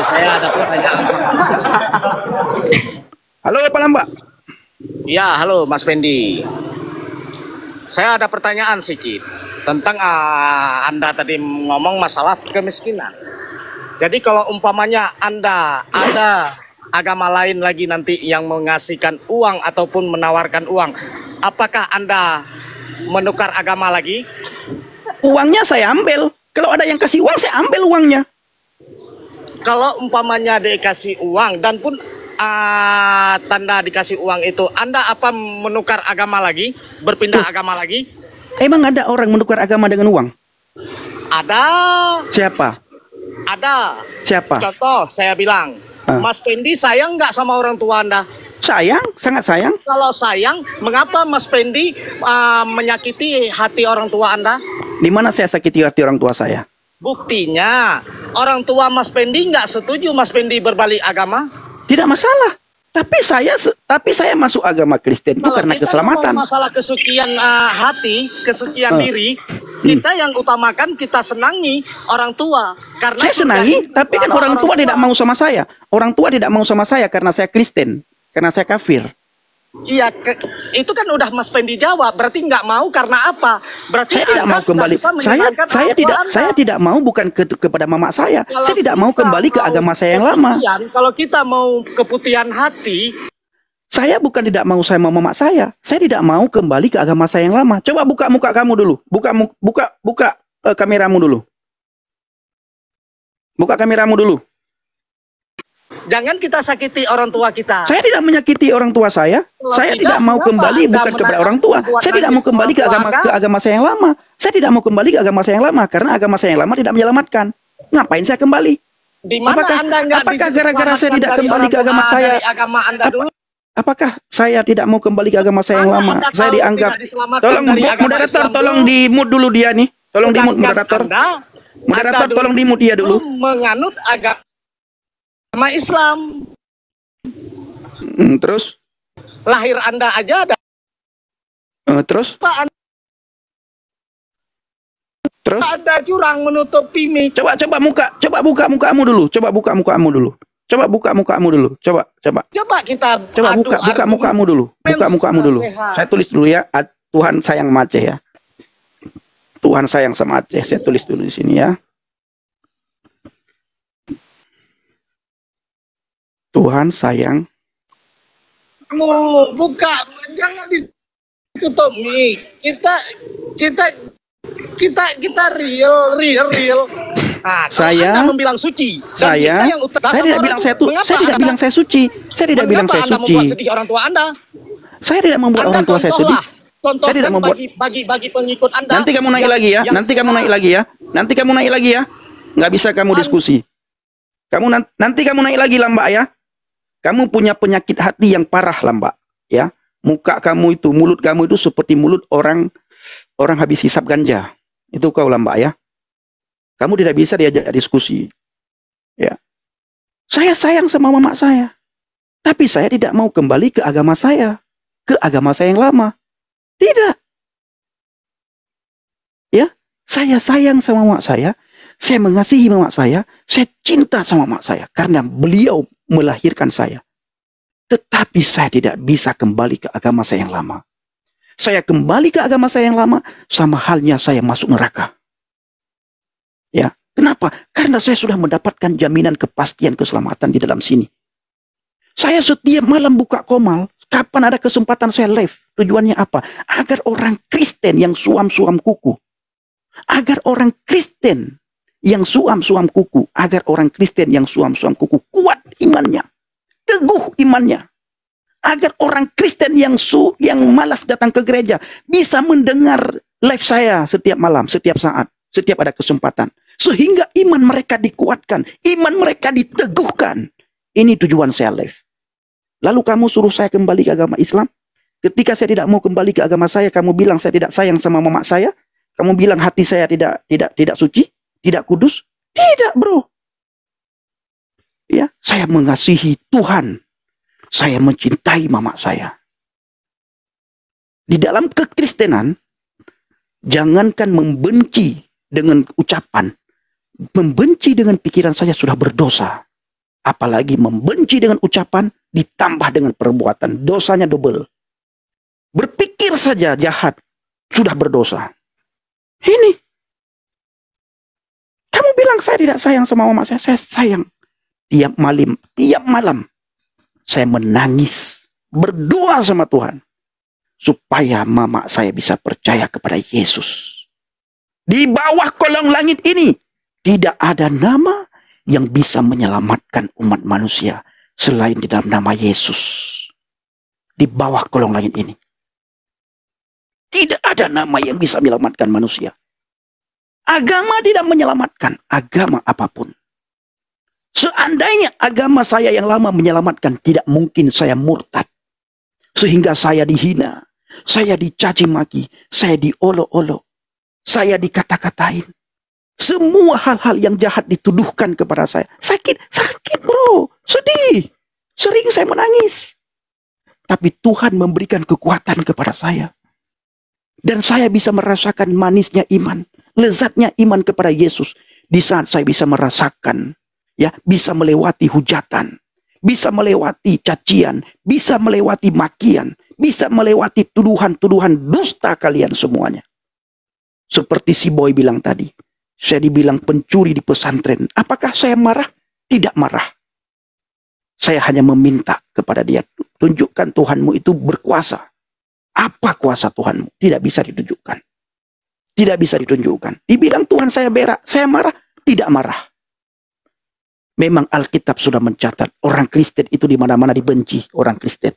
saya ada pertanyaan sama Mas Pendi. Halo Pak Lambak. Ya, halo Mas Pendi. Saya ada pertanyaan sedikit tentang Anda tadi ngomong masalah kemiskinan. Jadi kalau umpamanya Anda ada agama lain lagi nanti yang mengasihkan uang ataupun menawarkan uang, apakah Anda menukar agama lagi? Uangnya saya ambil. Kalau ada yang kasih uang, saya ambil uangnya. Kalau umpamanya dikasih uang dan pun tanda dikasih uang itu, Anda apa menukar agama lagi, berpindah agama lagi? Emang ada orang menukar agama dengan uang? Ada. Siapa? Ada. Siapa? Contoh saya bilang, Mas Pendi sayang nggak sama orang tua Anda? Sayang, sangat sayang. Kalau sayang, mengapa Mas Pendi menyakiti hati orang tua Anda? Di mana saya sakiti hati orang tua saya? Buktinya, orang tua Mas Pendi nggak setuju Mas Pendi berbalik agama. Tidak masalah. Tapi saya masuk agama Kristen itu karena keselamatan. Masalah kesucian hati, kesucian diri, kita yang utamakan kita senangi orang tua. Karena saya senangi, tapi kan orang tua tidak mau sama saya. Orang tua tidak mau sama saya karena saya Kristen, karena saya kafir. Iya, itu kan udah Mas Pendi jawab. Berarti nggak mau karena apa? Berarti saya tidak mau kembali. Saya tidak mau bukan kepada mama saya. Kalau saya tidak mau kembali ke agama saya yang lama. Kalau kita mau keputihan hati, saya bukan tidak mau saya mau mama saya. Saya tidak mau kembali ke agama saya yang lama. Coba buka muka kamu dulu. Buka kameramu dulu. Buka kameramu dulu. Jangan kita sakiti orang tua kita. Saya tidak menyakiti orang tua saya. Saya tidak mau kembali bukan kepada orang tua. Saya tidak mau kembali ke agama saya yang lama. Saya tidak mau kembali ke agama saya yang lama karena agama saya yang lama tidak menyelamatkan. Ngapain saya kembali? Apakah gara-gara saya tidak kembali ke agama saya? Apakah saya tidak mau kembali ke agama saya yang lama? Saya dianggap. Tolong moderator, tolong di-mute dulu dia nih. Tolong di-mute moderator. Moderator, tolong di-mute dia dulu. Menganut agama Islam. Terus? Lahir Anda aja ada. Terus? Terus? Ada curang menutup pimi. Coba buka mukamu dulu. Coba buka mukamu dulu. Coba buka mukamu dulu. Buka mukamu dulu. Saya tulis dulu ya. Tuhan sayang sama Aceh ya. Tuhan sayang sama Aceh. Saya tulis dulu di sini ya. Tuhan sayang. Kamu buka, jangan ditutup nih. Kita real. Nah, saya Anda membilang suci. Saya tidak bilang saya suci. Saya tidak bilang saya suci. Anda membuat sedih orang tua Anda? Saya tidak membuat orang tua saya sedih. Saya tidak membuat bagi pengikut Anda. Nanti kamu naik lagi ya. Nanti kamu naik lagi ya. Nggak bisa kamu diskusi. Nanti kamu naik lagi Lambak ya. Kamu punya penyakit hati yang parah Lambak ya. Muka kamu itu, mulut kamu itu seperti mulut orang habis hisap ganja. Itu kau Lambak ya. Kamu tidak bisa diajak diskusi. Ya. Saya sayang sama mama saya. Tapi saya tidak mau kembali ke agama saya. Ke agama saya yang lama. Tidak. Ya, saya sayang sama mama saya. Saya mengasihi mama saya. Saya cinta sama mama saya karena beliau melahirkan saya. Tetapi saya tidak bisa kembali ke agama saya yang lama. Saya kembali ke agama saya yang lama sama halnya saya masuk neraka. Ya, kenapa? Karena saya sudah mendapatkan jaminan kepastian keselamatan di dalam sini. Saya setiap malam buka komal, kapan ada kesempatan saya live. Tujuannya apa? Agar orang Kristen yang suam-suam kuku. Agar orang Kristen yang suam-suam kuku, agar orang Kristen yang suam-suam kuku kuat imannya, teguh imannya, agar orang Kristen yang malas datang ke gereja bisa mendengar live saya setiap malam, setiap saat, setiap ada kesempatan, sehingga iman mereka dikuatkan, iman mereka diteguhkan. Ini tujuan saya live. Lalu kamu suruh saya kembali ke agama Islam? Ketika saya tidak mau kembali ke agama saya, kamu bilang saya tidak sayang sama mama saya? Kamu bilang hati saya tidak suci? Tidak kudus? Tidak, bro. Ya, saya mengasihi Tuhan. Saya mencintai mama saya. Di dalam kekristenan, jangankan membenci dengan ucapan, membenci dengan pikiran saya sudah berdosa. Apalagi membenci dengan ucapan ditambah dengan perbuatan. Dosanya double. Berpikir saja jahat, sudah berdosa. Ini. Kamu bilang saya tidak sayang sama mama saya. Saya sayang. Tiap malam. Saya menangis. Berdoa sama Tuhan. Supaya mama saya bisa percaya kepada Yesus. Di bawah kolong langit ini. Tidak ada nama yang bisa menyelamatkan umat manusia selain di dalam nama Yesus. Di bawah kolong langit ini. Tidak ada nama yang bisa menyelamatkan manusia. Agama tidak menyelamatkan. Agama apapun. Seandainya agama saya yang lama menyelamatkan, tidak mungkin saya murtad. Sehingga saya dihina. Saya dicaci maki. Saya diolok-olok. Saya dikata-katain. Semua hal-hal yang jahat dituduhkan kepada saya. Sakit bro. Sedih. Sering saya menangis. Tapi Tuhan memberikan kekuatan kepada saya. Dan saya bisa merasakan manisnya iman. Lezatnya iman kepada Yesus. Di saat saya bisa merasakan. Ya, bisa melewati hujatan. Bisa melewati cacian. Bisa melewati makian. Bisa melewati tuduhan-tuduhan dusta kalian semuanya. Seperti si boy bilang tadi. Saya dibilang pencuri di pesantren. Apakah saya marah? Tidak marah. Saya hanya meminta kepada dia. Tunjukkan Tuhanmu itu berkuasa. Apa kuasa Tuhanmu? Tidak bisa ditunjukkan. Tidak bisa ditunjukkan. Dibilang Tuhan saya berak. Saya marah? Tidak marah. Memang Alkitab sudah mencatat. Orang Kristen itu di mana-mana dibenci. Orang Kristen.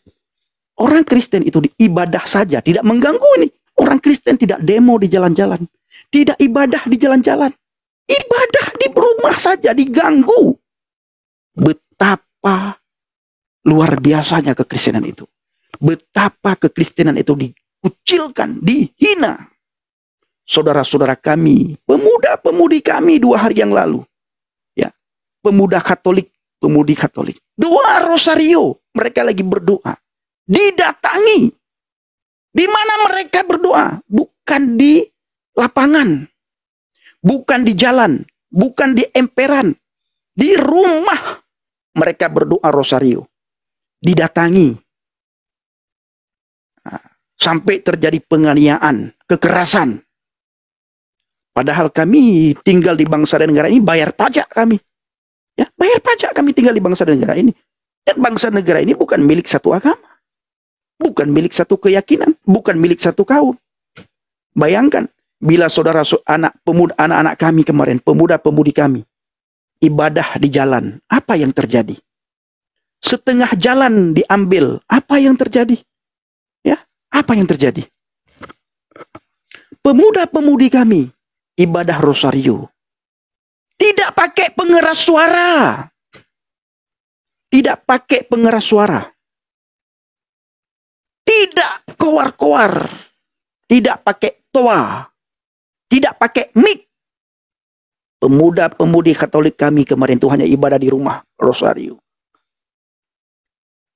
Orang Kristen itu ibadah saja. Tidak mengganggu ini. Orang Kristen tidak demo di jalan-jalan. Tidak ibadah di jalan-jalan. Ibadah di rumah saja diganggu. Betapa luar biasanya kekristenan itu. Betapa kekristenan itu dikucilkan, dihina. Saudara-saudara kami, pemuda-pemudi kami 2 hari yang lalu. Ya, pemuda Katolik, pemudi Katolik. 2 rosario, mereka lagi berdoa. Didatangi. Di mana mereka berdoa? Bukan di lapangan, bukan di jalan, bukan di emperan, di rumah mereka berdoa rosario. Didatangi. Sampai terjadi penganiayaan, kekerasan. Padahal kami tinggal di bangsa dan negara ini, bayar pajak kami. Ya, bayar pajak kami tinggal di bangsa dan negara ini. Dan bangsa dan negara ini bukan milik satu agama. Bukan milik satu keyakinan, bukan milik satu kaum. Bayangkan, bila saudara anak-anak kami kemarin, pemuda-pemudi kami, ibadah di jalan, apa yang terjadi? Setengah jalan diambil, apa yang terjadi? Ya, apa yang terjadi? Pemuda-pemudi kami, ibadah rosario, tidak pakai pengeras suara. Tidak pakai pengeras suara. Tidak koar-koar. Tidak pakai toa. Tidak pakai mic. Pemuda-pemudi Katolik kami kemarin itu hanya ibadah di rumah rosario.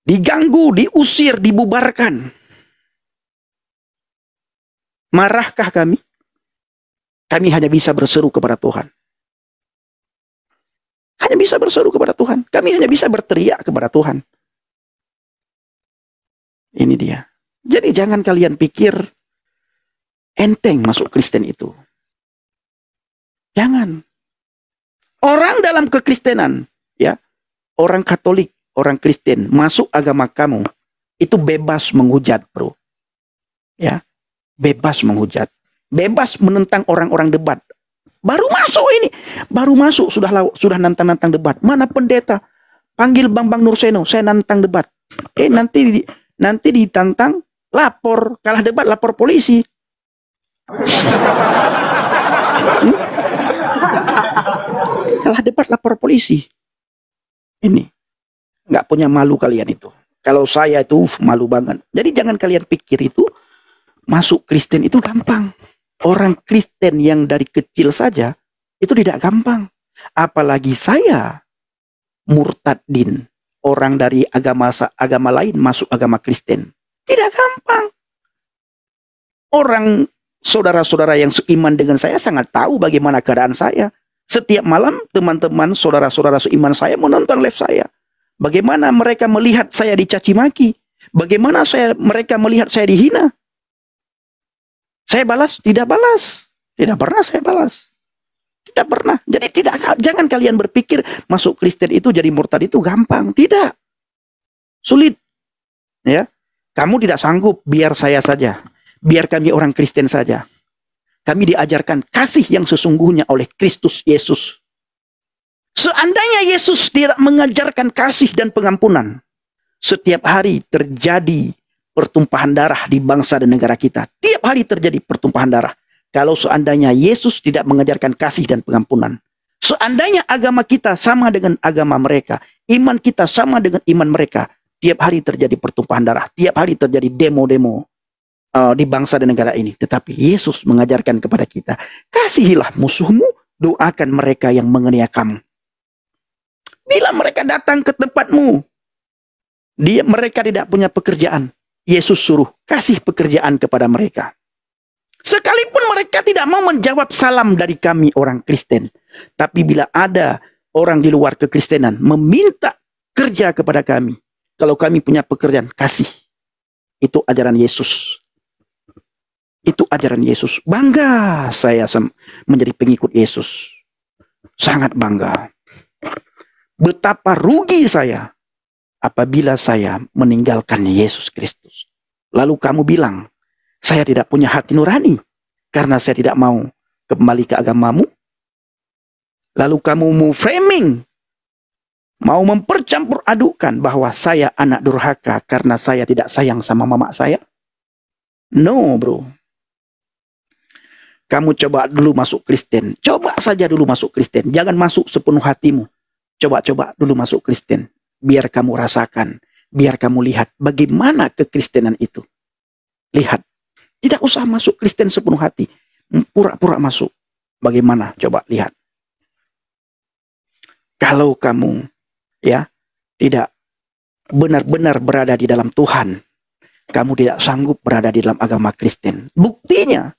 Diganggu, diusir, dibubarkan. Marahkah kami? Kami hanya bisa berseru kepada Tuhan. Hanya bisa berseru kepada Tuhan. Kami hanya bisa berteriak kepada Tuhan. Ini dia. Jadi jangan kalian pikir enteng masuk Kristen itu. Jangan. Orang dalam kekristenan, ya, orang Katolik, orang Kristen masuk agama kamu itu bebas menghujat, bro. Ya, bebas menghujat, bebas menentang orang-orang debat. Baru masuk ini, baru masuk sudah nantang-nantang debat. Mana pendeta? Panggil Bambang Nurseno, saya nantang debat. Nanti ditantang, lapor, kalah debat lapor polisi. Kalah debat lapor polisi. Ini nggak punya malu kalian itu. Kalau saya itu malu banget. Jadi jangan kalian pikir itu masuk Kristen itu gampang. Orang Kristen yang dari kecil saja itu tidak gampang. Apalagi saya murtadin, orang dari agama lain masuk agama Kristen. Tidak gampang. Orang saudara-saudara yang seiman dengan saya sangat tahu bagaimana keadaan saya. Setiap malam teman-teman, saudara-saudara seiman saya menonton live saya. Bagaimana mereka melihat saya dicaci maki? Bagaimana mereka melihat saya dihina? Saya balas? Tidak balas. Tidak pernah saya balas. Tidak pernah. Jadi jangan kalian berpikir masuk Kristen itu jadi murtad itu gampang. Tidak. Sulit. Ya. Kamu tidak sanggup, biar saya saja. Biar kami orang Kristen saja. Kami diajarkan kasih yang sesungguhnya oleh Kristus Yesus. Seandainya Yesus tidak mengajarkan kasih dan pengampunan, setiap hari terjadi pertumpahan darah di bangsa dan negara kita. Tiap hari terjadi pertumpahan darah. Kalau seandainya Yesus tidak mengajarkan kasih dan pengampunan. Seandainya agama kita sama dengan agama mereka. Iman kita sama dengan iman mereka. Tiap hari terjadi pertumpahan darah. Tiap hari terjadi demo-demo di bangsa dan negara ini. Tetapi Yesus mengajarkan kepada kita, kasihilah musuhmu, doakan mereka yang menganiaya kamu. Bila mereka datang ke tempatmu, mereka tidak punya pekerjaan, Yesus suruh kasih pekerjaan kepada mereka. Sekalipun mereka tidak mau menjawab salam dari kami orang Kristen, tapi bila ada orang di luar kekristenan meminta kerja kepada kami, kalau kami punya pekerjaan, kasih. Itu ajaran Yesus. Itu ajaran Yesus. Bangga saya menjadi pengikut Yesus. Sangat bangga. Betapa rugi saya apabila saya meninggalkan Yesus Kristus. Lalu kamu bilang, saya tidak punya hati nurani karena saya tidak mau kembali ke agamamu. Lalu kamu mau framing, mau mempercampur adukan bahwa saya anak durhaka karena saya tidak sayang sama mama saya. No, bro. Kamu coba dulu masuk Kristen. Coba saja dulu masuk Kristen. Jangan masuk sepenuh hatimu. Coba-coba dulu masuk Kristen. Biar kamu rasakan. Biar kamu lihat bagaimana kekristenan itu. Lihat. Tidak usah masuk Kristen sepenuh hati. Pura-pura masuk. Bagaimana? Coba lihat. Kalau kamu tidak benar-benar berada di dalam Tuhan. Kamu tidak sanggup berada di dalam agama Kristen. Buktinya.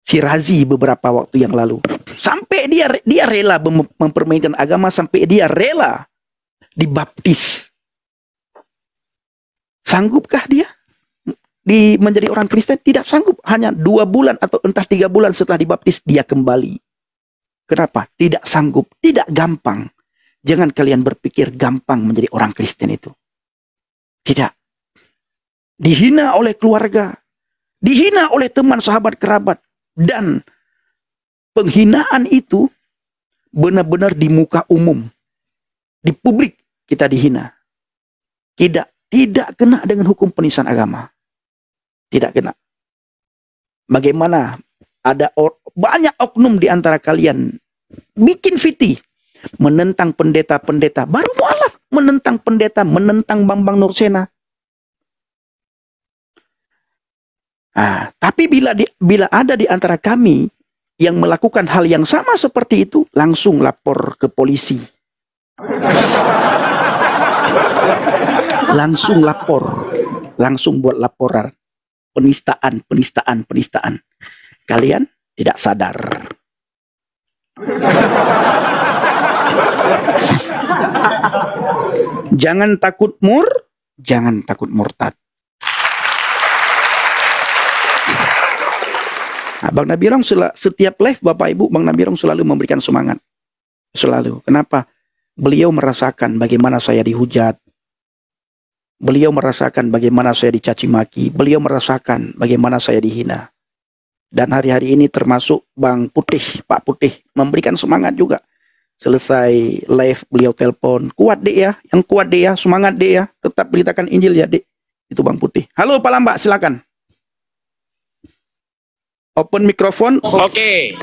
Si Razi beberapa waktu yang lalu. Sampai dia rela mempermainkan agama. Sampai dia rela dibaptis. Sanggupkah dia menjadi orang Kristen? Tidak sanggup. Hanya 2 bulan atau entah 3 bulan setelah dibaptis, dia kembali. Kenapa? Tidak sanggup. Tidak gampang. Jangan kalian berpikir gampang menjadi orang Kristen itu. Tidak. Dihina oleh keluarga. Dihina oleh teman, sahabat, kerabat. Dan penghinaan itu benar-benar di muka umum. Di publik kita dihina. Tidak kena dengan hukum penistaan agama. Tidak kena. Bagaimana ada banyak oknum di antara kalian bikin fitih menentang pendeta-pendeta. Baru mualaf menentang pendeta, menentang Bambang Nursena. Tapi bila ada di antara kami yang melakukan hal yang sama seperti itu, langsung lapor ke polisi. Langsung lapor. Langsung buat laporan. Penistaan. Kalian tidak sadar. Jangan takut jangan takut murtad. Bang Nabirong setiap live Bapak Ibu, Bang Nabirong selalu memberikan semangat. Selalu. Kenapa? Beliau merasakan bagaimana saya dihujat. Beliau merasakan bagaimana saya dicaci maki. Beliau merasakan bagaimana saya dihina. Dan hari-hari ini termasuk Bang Putih, Pak Putih, memberikan semangat juga. Selesai live beliau telepon, kuat dek ya, yang kuat dek ya, semangat dek ya, tetap beritakan Injil ya dek. Itu Bang Putih. Halo Pak Lambak, silakan. Open mikrofon. Oke.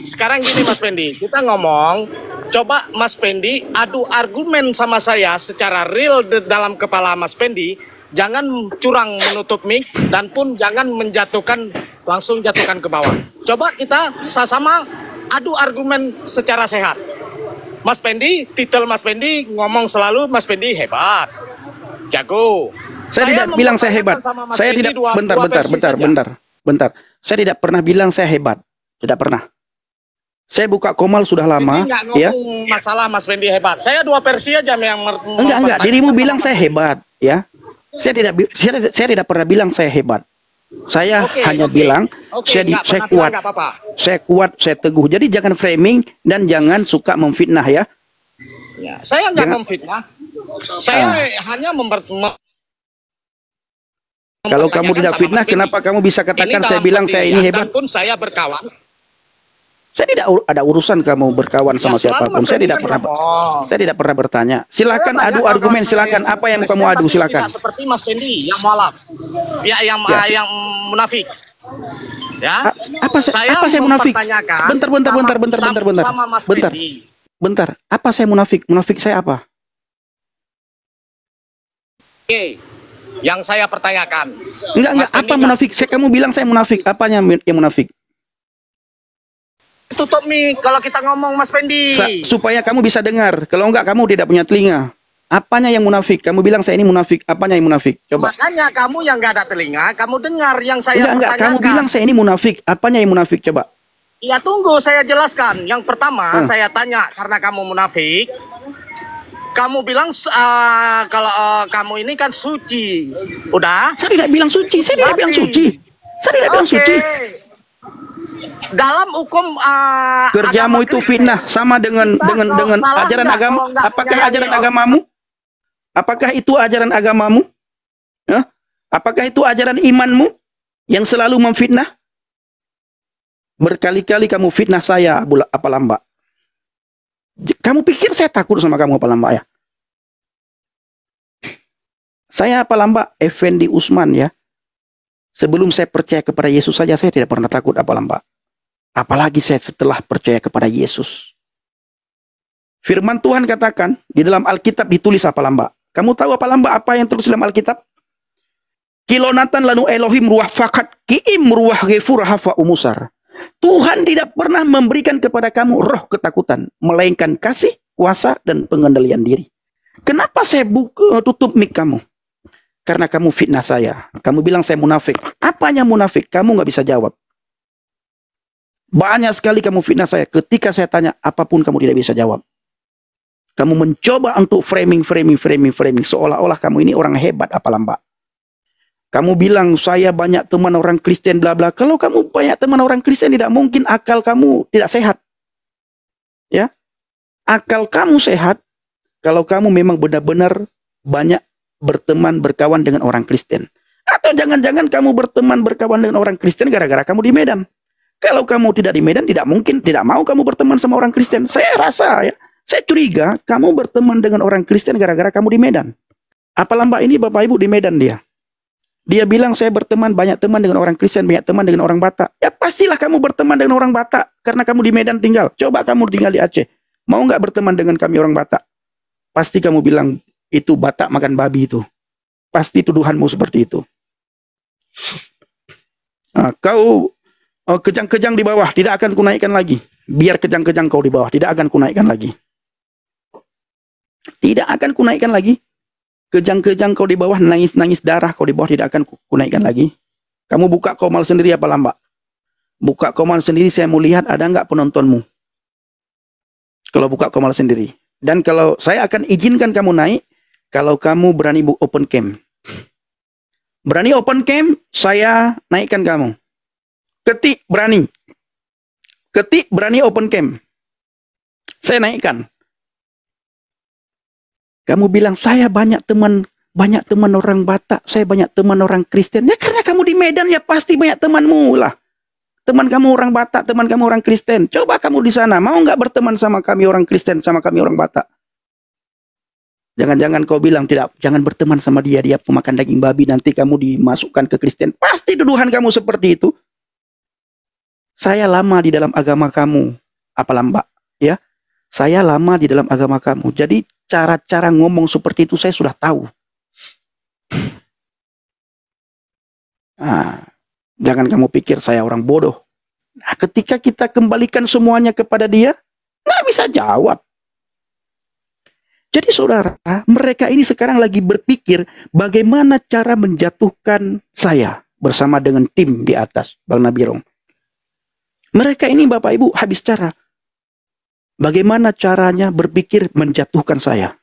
Sekarang gini Mas Pendi, kita ngomong, coba Mas Pendi adu argumen sama saya secara real dalam kepala Mas Pendi. Jangan curang menutup mic dan pun jangan langsung jatuhkan ke bawah. Coba kita sama-sama adu argumen secara sehat. Mas Pendi, titel Mas Pendi ngomong selalu Mas Pendi hebat, jago. Saya tidak bilang saya hebat. Saya tidak, bentar. Saya tidak pernah bilang saya hebat. Tidak pernah. Saya buka Komal sudah lama, Ini nggak ya. ngomong masalah Mas Fendi hebat. Saya 2 versi aja yang Enggak. Dirimu bilang saya hebat, ya. Saya tidak pernah bilang saya hebat. Saya hanya bilang saya kuat. Saya kuat, saya teguh. Jadi jangan framing dan jangan suka memfitnah, ya. Ya, saya nggak memfitnah. Saya hanya kalau kamu tidak fitnah, kenapa kamu bisa katakan saya bilang saya ini hebat? Pun saya berkawan. Saya tidak ada urusan kamu berkawan sama siapapun. Saya tidak pernah bertanya. Silakan adu argumen, silakan. Apa yang kamu adu, silakan. Seperti Mas Fendi yang mualaf, ya yang munafik. Ya. Apa saya munafik? Bentar. Apa saya munafik? Munafik saya apa? Oke. Yang saya pertanyakan. Enggak. Apa munafik? Kamu bilang saya munafik. Apanya yang munafik? Tutup mic kalau kita ngomong Mas Fendi. Supaya kamu bisa dengar. Kalau enggak kamu tidak punya telinga. Apanya yang munafik? Kamu bilang saya ini munafik. Apanya yang munafik? Coba. Makanya kamu yang enggak ada telinga, kamu dengar yang saya enggak. Kamu bilang saya ini munafik. Apanya yang munafik? Coba. Ya tunggu saya jelaskan. Yang pertama saya tanya karena kamu munafik. Kamu bilang kalau kamu ini kan suci. Udah? Saya tidak bilang suci. Saya tidak bilang suci. Dalam hukum kerjamu itu fitnah sama dengan ajaran agama. Apakah ajaran agamamu? Apakah itu ajaran agamamu? Apakah itu ajaran imanmu yang selalu memfitnah? Berkali-kali kamu fitnah saya, apa lamba? Kamu pikir saya takut sama kamu apa lamba, ya? Saya apa lamba? Effendi Usman, ya. Sebelum saya percaya kepada Yesus saja saya tidak pernah takut apa lamba. Apalagi saya setelah percaya kepada Yesus. Firman Tuhan katakan di dalam Alkitab ditulis apa lamba? Kamu tahu apa lamba apa yang tertulis dalam Alkitab? Kilonatan lanu Elohim ruah fakat kiim ruah gefur hafa umusar. Tuhan tidak pernah memberikan kepada kamu roh ketakutan, melainkan kasih, kuasa, dan pengendalian diri. Kenapa saya tutup mic kamu? Karena kamu fitnah saya. Kamu bilang saya munafik. Apanya munafik? Kamu nggak bisa jawab. Banyak sekali kamu fitnah saya. Ketika saya tanya apapun kamu tidak bisa jawab. Kamu mencoba untuk framing. Seolah-olah kamu ini orang hebat apa lamba. Kamu bilang saya banyak teman orang Kristen bla bla. Kalau kamu banyak teman orang Kristen tidak mungkin akal kamu tidak sehat. Ya. Akal kamu sehat kalau kamu memang benar-benar banyak berteman berkawan dengan orang Kristen. Atau jangan-jangan kamu berteman berkawan dengan orang Kristen gara-gara kamu di Medan. Kalau kamu tidak di Medan, tidak mungkin, tidak mau kamu berteman sama orang Kristen. Saya rasa, ya, saya curiga kamu berteman dengan orang Kristen gara-gara kamu di Medan. Apa lamba ini Bapak Ibu di Medan dia? Dia bilang saya berteman, banyak teman dengan orang Kristen, banyak teman dengan orang Batak. Ya pastilah kamu berteman dengan orang Batak, karena kamu di Medan tinggal. Coba kamu tinggal di Aceh. Mau nggak berteman dengan kami orang Batak? Pasti kamu bilang, itu Batak makan babi itu. Pasti tuduhanmu seperti itu. Nah, kau kejang-kejang di bawah, tidak akan kunaikkan lagi. Biar kejang-kejang kau di bawah, tidak akan kunaikkan lagi. Tidak akan kunaikkan lagi. Kejang-kejang kau di bawah, nangis-nangis darah kau di bawah, tidak akan kunaikkan lagi. Kamu buka Komal sendiri apa lamba? Buka Komal sendiri, saya mau lihat ada nggak penontonmu. Kalau buka Komal sendiri. Dan kalau saya akan izinkan kamu naik, kalau kamu berani open cam. Berani open cam, saya naikkan kamu. Ketik berani. Ketik berani open cam. Saya naikkan. Kamu bilang saya banyak teman orang Batak, saya banyak teman orang Kristen. Ya karena kamu di Medan ya pasti banyak temanmu lah. Teman kamu orang Batak, teman kamu orang Kristen. Coba kamu di sana, mau nggak berteman sama kami orang Kristen, sama kami orang Batak? Jangan-jangan kau bilang tidak, jangan berteman sama dia, dia pemakan daging babi, nanti kamu dimasukkan ke Kristen. Pasti tuduhan kamu seperti itu. Saya lama di dalam agama kamu, apalah Mbak, ya. Saya lama di dalam agama kamu. Jadi cara-cara ngomong seperti itu saya sudah tahu. Nah, jangan kamu pikir saya orang bodoh. Nah, ketika kita kembalikan semuanya kepada dia, nggak bisa jawab. Jadi saudara, mereka ini sekarang lagi berpikir bagaimana cara menjatuhkan saya bersama dengan tim di atas, Bang Nabirong. Mereka ini Bapak Ibu habis cara. bagaimana caranya berpikir menjatuhkan saya.